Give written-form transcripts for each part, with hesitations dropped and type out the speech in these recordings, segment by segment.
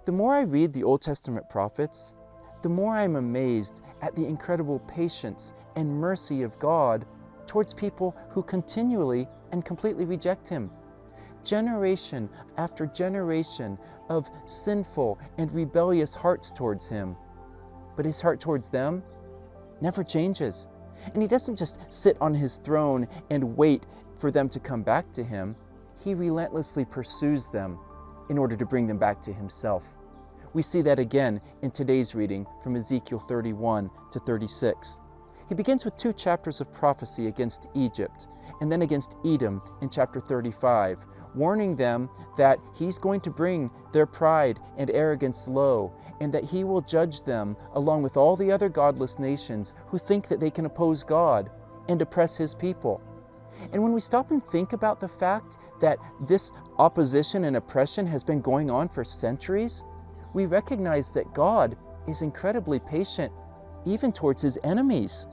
The more I read the Old Testament prophets, the more I'm amazed at the incredible patience and mercy of God towards people who continually and completely reject Him. Generation after generation of sinful and rebellious hearts towards Him. But His heart towards them never changes. And He doesn't just sit on His throne and wait for them to come back to Him. He relentlessly pursues them in order to bring them back to Himself. We see that again in today's reading from Ezekiel 31 to 36. He begins with 2 chapters of prophecy against Egypt and then against Edom in chapter 35, warning them that He's going to bring their pride and arrogance low, and that He will judge them along with all the other godless nations who think that they can oppose God and oppress His people. And when we stop and think about the fact that this opposition and oppression has been going on for centuries, we recognize that God is incredibly patient, even towards His enemies.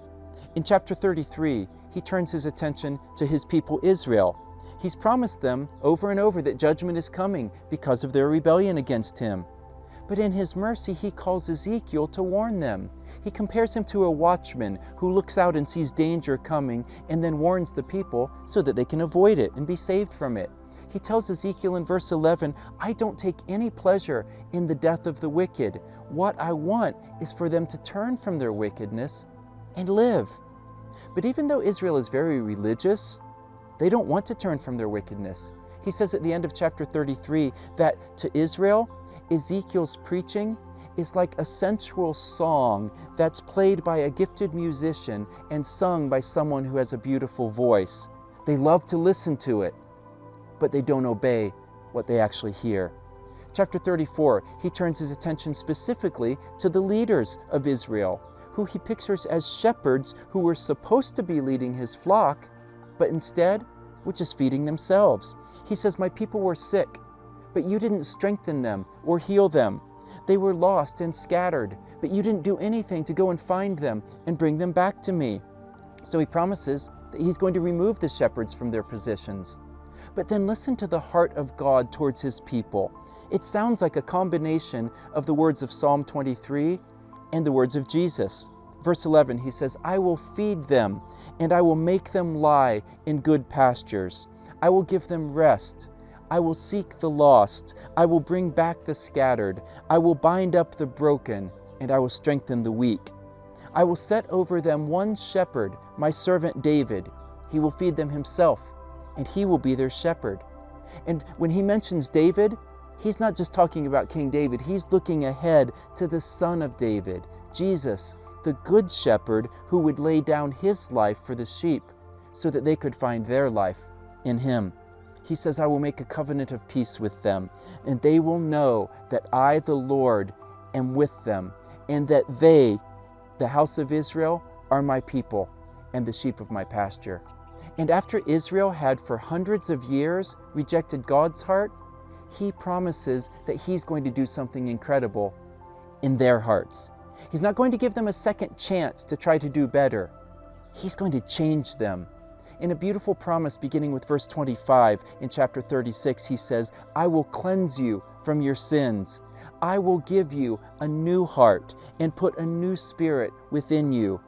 In chapter 33, He turns His attention to His people Israel. He's promised them over and over that judgment is coming because of their rebellion against Him. But in His mercy, He calls Ezekiel to warn them. He compares him to a watchman who looks out and sees danger coming and then warns the people so that they can avoid it and be saved from it. He tells Ezekiel in verse 11, "I don't take any pleasure in the death of the wicked. What I want is for them to turn from their wickedness and live." But even though Israel is very religious, they don't want to turn from their wickedness. He says at the end of chapter 33 that to Israel, Ezekiel's preaching is like a sensual song that's played by a gifted musician and sung by someone who has a beautiful voice. They love to listen to it, but they don't obey what they actually hear. Chapter 34, he turns his attention specifically to the leaders of Israel, who he pictures as shepherds who were supposed to be leading his flock, but instead were just feeding themselves. He says, "My people were sick, but you didn't strengthen them or heal them. They were lost and scattered, but you didn't do anything to go and find them and bring them back to me." So he promises that he's going to remove the shepherds from their positions. But then listen to the heart of God towards His people. It sounds like a combination of the words of Psalm 23 and the words of Jesus. Verse 11, he says, "I will feed them, and I will make them lie in good pastures. I will give them rest. I will seek the lost. I will bring back the scattered. I will bind up the broken, and I will strengthen the weak. I will set over them one shepherd, my servant David. He will feed them himself, and he will be their shepherd." And when he mentions David, he's not just talking about King David. He's looking ahead to the Son of David, Jesus, the good shepherd who would lay down his life for the sheep so that they could find their life in him. He says, "I will make a covenant of peace with them, and they will know that I, the Lord, am with them, and that they, the house of Israel, are my people and the sheep of my pasture." And after Israel had for hundreds of years rejected God's heart, He promises that He's going to do something incredible in their hearts. He's not going to give them a second chance to try to do better. He's going to change them. In a beautiful promise beginning with verse 25 in chapter 36, He says, "I will cleanse you from your sins. I will give you a new heart and put a new spirit within you.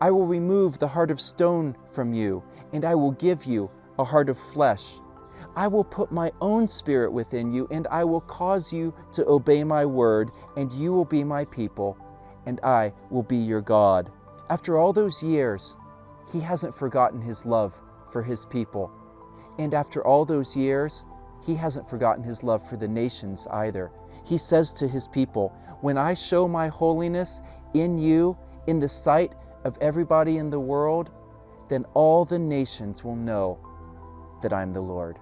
I will remove the heart of stone from you, and I will give you a heart of flesh. I will put my own spirit within you, and I will cause you to obey my word, and you will be my people, and I will be your God." After all those years, He hasn't forgotten His love for His people. And after all those years, He hasn't forgotten His love for the nations either. He says to His people, "When I show my holiness in you, in the sight of everybody in the world, then all the nations will know that I'm the Lord."